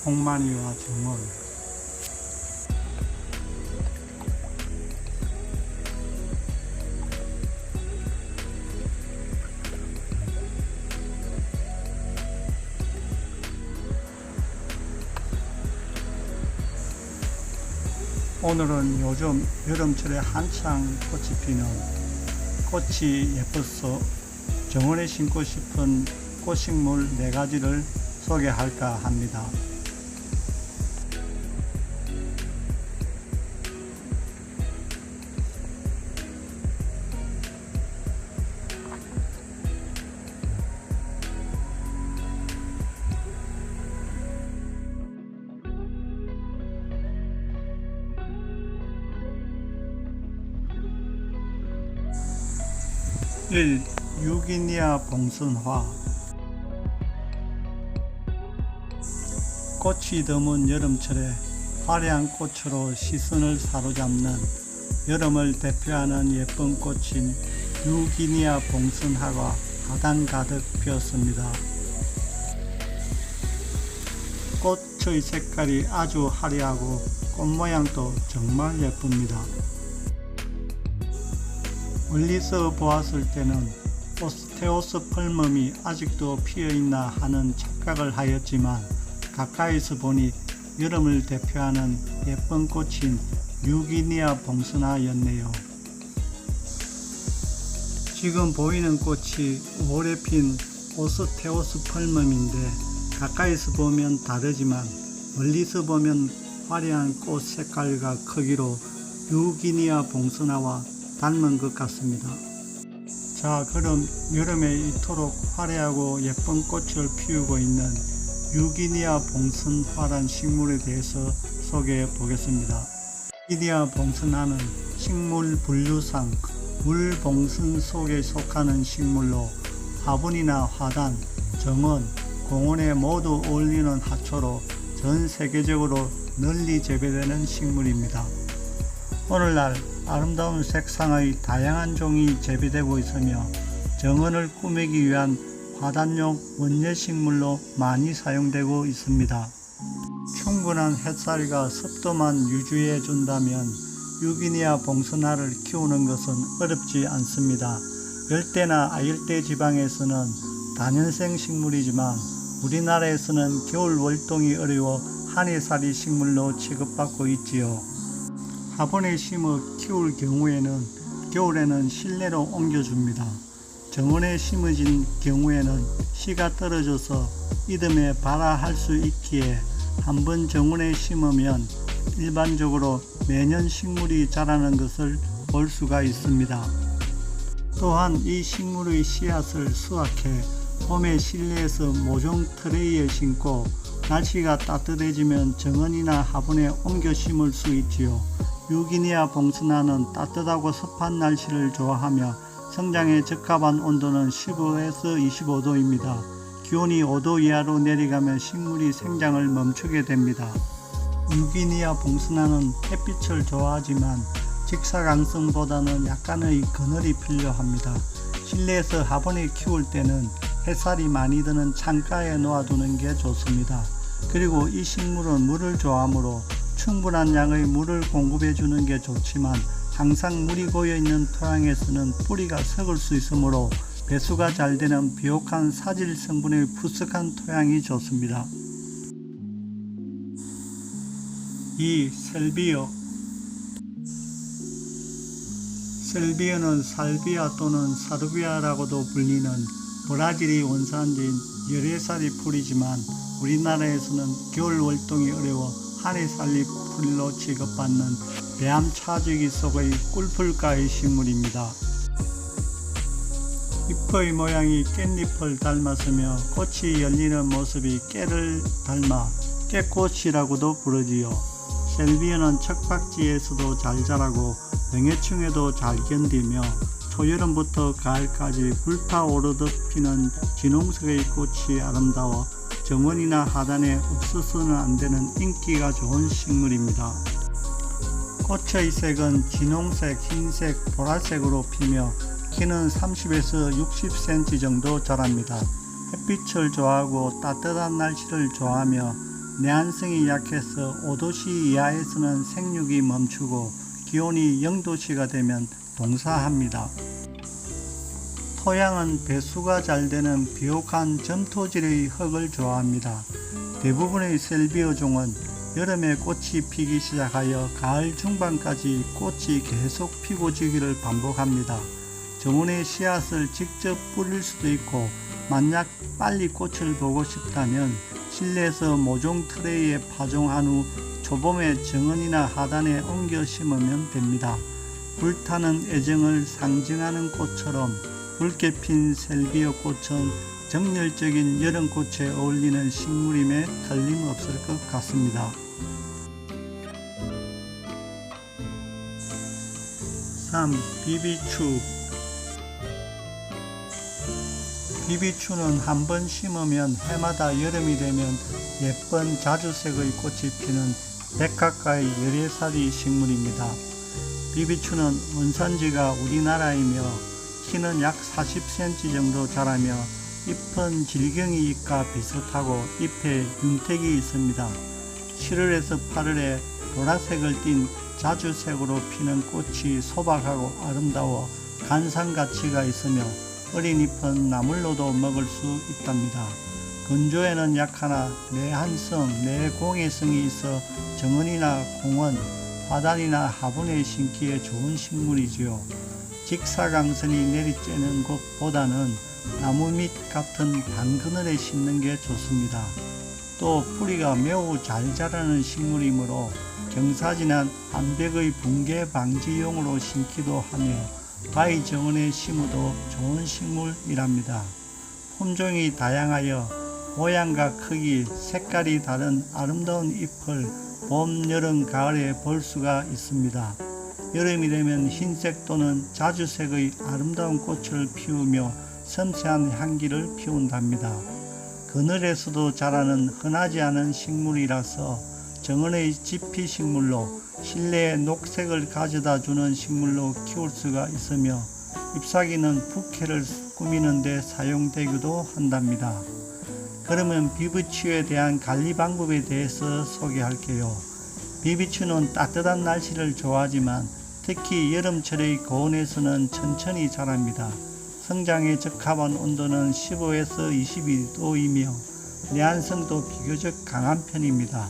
홍마니와 정원. 오늘은 요즘 여름철에 한창 꽃이 피는 꽃이 예뻐서 정원에 심고 싶은 꽃식물 4가지를 소개할까 합니다. 1. 유기니아 봉선화. 꽃이 드문 여름철에 화려한 꽃으로 시선을 사로잡는 여름을 대표하는 예쁜 꽃인 유기니아 봉선화가 하단 가득 피었습니다. 꽃의 색깔이 아주 화려하고 꽃 모양도 정말 예쁩니다. 멀리서 보았을 때는 오스테오스 펄멈이 아직도 피어있나 하는 착각을 하였지만 가까이서 보니 여름을 대표하는 예쁜 꽃인 유기니아 봉선화였네요. 지금 보이는 꽃이 5월에 핀 오스테오스 펄멈인데 가까이서 보면 다르지만 멀리서 보면 화려한 꽃 색깔과 크기로 유기니아 봉선화와 닮은 것 같습니다. 자, 그럼 여름에 이토록 화려하고 예쁜 꽃을 피우고 있는 유기니아 봉선화란 식물에 대해서 소개해 보겠습니다. 유기니아 봉선화는 식물 분류상 물봉선 속에 속하는 식물로 화분이나 화단, 정원, 공원에 모두 어울리는 화초로 전 세계적으로 널리 재배되는 식물입니다. 오늘날 아름다운 색상의 다양한 종이 재배되고 있으며 정원을 꾸미기 위한 화단용 원예식물로 많이 사용되고 있습니다. 충분한 햇살과 습도만 유지해 준다면 유기니아 봉선화를 키우는 것은 어렵지 않습니다. 열대나 아열대 지방에서는 다년생 식물이지만 우리나라에서는 겨울 월동이 어려워 한해살이 식물로 취급받고 있지요. 화분에 심어 키울 경우에는 겨울에는 실내로 옮겨줍니다. 정원에 심어진 경우에는 씨가 떨어져서 이듬해 발화할 수 있기에 한번 정원에 심으면 일반적으로 매년 식물이 자라는 것을 볼 수가 있습니다. 또한 이 식물의 씨앗을 수확해 봄에 실내에서 모종 트레이에 심고 날씨가 따뜻해지면 정원이나 화분에 옮겨 심을 수 있지요. 유기니아 봉선화는 따뜻하고 습한 날씨를 좋아하며 성장에 적합한 온도는 15에서 25도입니다. 기온이 5도 이하로 내려가면 식물이 생장을 멈추게 됩니다. 유기니아 봉선화는 햇빛을 좋아하지만 직사광선보다는 약간의 그늘이 필요합니다. 실내에서 화분에 키울 때는 햇살이 많이 드는 창가에 놓아두는 게 좋습니다. 그리고 이 식물은 물을 좋아하므로 충분한 양의 물을 공급해 주는 게 좋지만 항상 물이 고여있는 토양에서는 뿌리가 썩을 수 있으므로 배수가 잘 되는 비옥한 사질 성분의 푸석한 토양이 좋습니다. 2. 셀비어. 셀비어는 살비아 또는 사르비아라고도 불리는 브라질이 원산지인 열애살이 풀이지만 우리나라에서는 겨울 월동이 어려워 한해살리 풀로 취급받는 배암차지기 속의 꿀풀가의 식물입니다. 잎의 모양이 깻잎을 닮았으며 꽃이 열리는 모습이 깨를 닮아 깨꽃이라고도 부르지요. 셀비어는 척박지에서도 잘 자라고 병해충에도 잘 견디며 초여름부터 가을까지 불타오르듯 피는 진홍색의 꽃이 아름다워 정원이나 하단에 없어서는 안되는 인기가 좋은 식물입니다. 꽃의 색은 진홍색, 흰색, 보라색으로 피며 키는 30에서 60cm 정도 자랍니다. 햇빛을 좋아하고 따뜻한 날씨를 좋아하며 내한성이 약해서 5도씨 이하에서는 생육이 멈추고 기온이 0도씨가 되면 동사합니다. 토양은 배수가 잘 되는 비옥한 점토질의 흙을 좋아합니다. 대부분의 셀비어 종은 여름에 꽃이 피기 시작하여 가을 중반까지 꽃이 계속 피고 지기를 반복합니다. 정원의 씨앗을 직접 뿌릴 수도 있고, 만약 빨리 꽃을 보고 싶다면 실내에서 모종 트레이에 파종한 후 초봄에 정원이나 하단에 옮겨 심으면 됩니다. 불타는 애정을 상징하는 꽃처럼 붉게 핀 셀비어 꽃은 정열적인 여름꽃에 어울리는 식물임에 틀림없을 것 같습니다. 3. 비비추. 비비추는 한 번 심으면 해마다 여름이 되면 예쁜 자주색의 꽃이 피는 백화과의 열애살이 식물입니다. 비비추는 원산지가 우리나라이며 키는 약 40cm 정도 자라며 잎은 질경이 잎과 비슷하고 잎에 윤택이 있습니다. 7월에서 8월에 보라색을 띤 자주색으로 피는 꽃이 소박하고 아름다워 간상가치가 있으며 어린 잎은 나물로도 먹을 수 있답니다. 건조에는 약하나 내한성, 내공해성이 있어 정원이나 공원, 화단이나 화분에 심기에 좋은 식물이지요. 직사광선이 내리쬐는 곳보다는 나무 밑 같은 단그늘에 심는 게 좋습니다. 또 뿌리가 매우 잘 자라는 식물이므로 경사지나 암벽의 붕괴 방지용으로 심기도 하며 바위 정원에 심어도 좋은 식물이랍니다. 품종이 다양하여 모양과 크기, 색깔이 다른 아름다운 잎을 봄, 여름, 가을에 볼 수가 있습니다. 여름이 되면 흰색 또는 자주색의 아름다운 꽃을 피우며 섬세한 향기를 피운답니다. 그늘에서도 자라는 흔하지 않은 식물이라서 정원의 지피식물로 실내에 녹색을 가져다 주는 식물로 키울 수가 있으며 잎사귀는 부케를 꾸미는 데 사용되기도 한답니다. 그러면 비비추에 대한 관리 방법에 대해서 소개할게요. 비비추는 따뜻한 날씨를 좋아하지만 특히 여름철의 고온에서는 천천히 자랍니다. 성장에 적합한 온도는 15에서 22도이며 내한성도 비교적 강한 편입니다.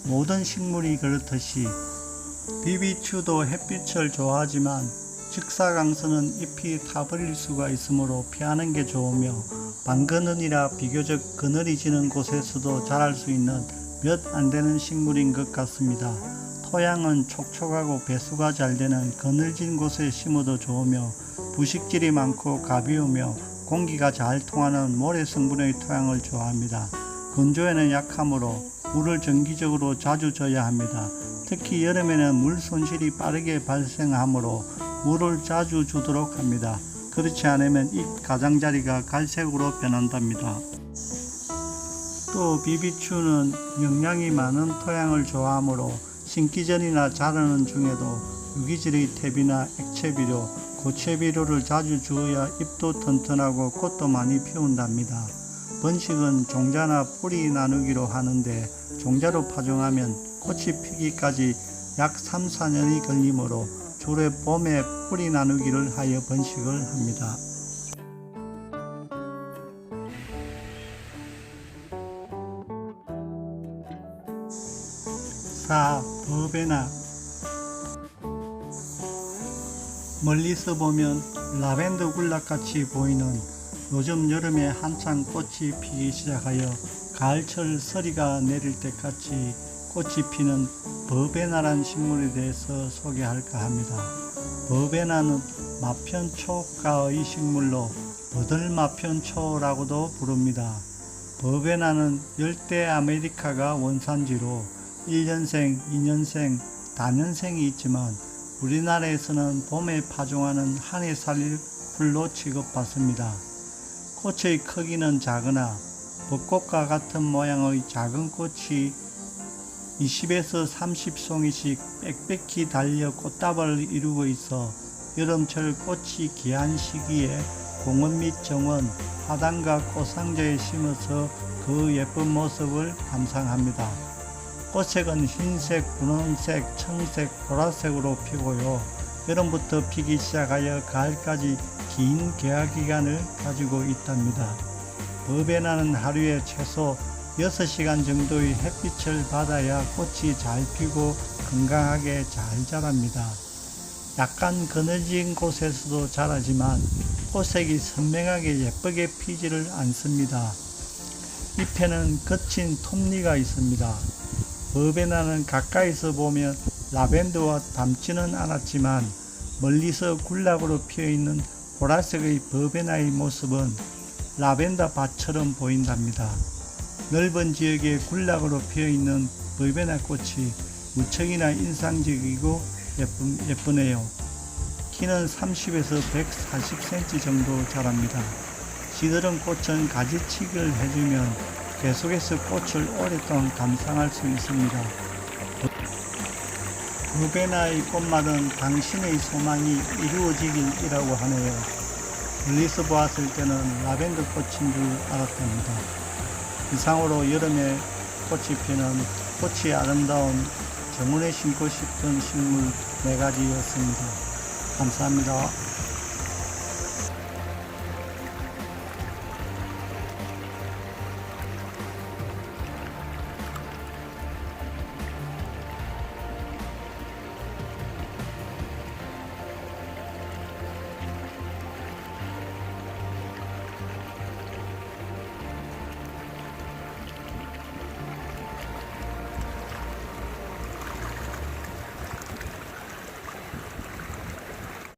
모든 식물이 그렇듯이 비비추도 햇빛을 좋아하지만 직사광선은 잎이 타버릴 수가 있으므로 피하는 게 좋으며 방그늘이라 비교적 그늘이 지는 곳에서도 자랄 수 있는 몇 안 되는 식물인 것 같습니다. 토양은 촉촉하고 배수가 잘 되는 그늘진 곳에 심어도 좋으며 부식질이 많고 가벼우며 공기가 잘 통하는 모래 성분의 토양을 좋아합니다. 건조에는 약하므로 물을 정기적으로 자주 줘야 합니다. 특히 여름에는 물 손실이 빠르게 발생하므로 물을 자주 주도록 합니다. 그렇지 않으면 잎 가장자리가 갈색으로 변한답니다. 또 비비추는 영양이 많은 토양을 좋아하므로 심기 전이나 자라는 중에도 유기질의 퇴비나 액체비료, 고체비료를 자주 주어야 잎도 튼튼하고 꽃도 많이 피운답니다. 번식은 종자나 뿌리 나누기로 하는데 종자로 파종하면 꽃이 피기까지 약 3, 4년이 걸리므로 주로 봄에 뿌리 나누기를 하여 번식을 합니다. 4. 버베나. 멀리서 보면 라벤더 군락같이 보이는 요즘 여름에 한창 꽃이 피기 시작하여 가을철 서리가 내릴 때까지 꽃이 피는 버베나란 식물에 대해서 소개할까 합니다. 버베나는 마편초과의 식물로 버들마편초라고도 부릅니다. 버베나는 열대 아메리카가 원산지로 1년생, 2년생, 다년생이 있지만 우리나라에서는 봄에 파종하는 한 해 살릴 풀로 취급받습니다. 꽃의 크기는 작으나 벚꽃과 같은 모양의 작은 꽃이 20에서 30송이씩 빽빽히 달려 꽃다발을 이루고 있어 여름철 꽃이 귀한 시기에 공원 및 정원, 화단과 꽃상자에 심어서 그 예쁜 모습을 감상합니다. 꽃색은 흰색, 분홍색, 청색, 보라색으로 피고요. 여름부터 피기 시작하여 가을까지 긴 개화 기간을 가지고 있답니다. 버베나는 하루에 최소 6시간 정도의 햇빛을 받아야 꽃이 잘 피고 건강하게 잘 자랍니다. 약간 그늘진 곳에서도 자라지만 꽃색이 선명하게 예쁘게 피지를 않습니다. 잎에는 거친 톱니가 있습니다. 버베나는 가까이서 보면 라벤더와 닮지는 않았지만 멀리서 군락으로 피어있는 보라색의 버베나의 모습은 라벤더 밭처럼 보인답니다. 넓은 지역에 군락으로 피어있는 버베나 꽃이 무척이나 인상적이고 예쁘네요. 키는 30에서 140cm 정도 자랍니다. 시들은 꽃은 가지치기를 해주면 계속해서 꽃을 오랫동안 감상할 수 있습니다. 버베나의 꽃말은 당신의 소망이 이루어지길이라고 하네요. 멀리서 보았을 때는 라벤더 꽃인 줄 알았답니다. 이상으로 여름에 꽃이 피는 꽃이 아름다운 정원에 심고 싶은 식물 4가지였습니다. 감사합니다.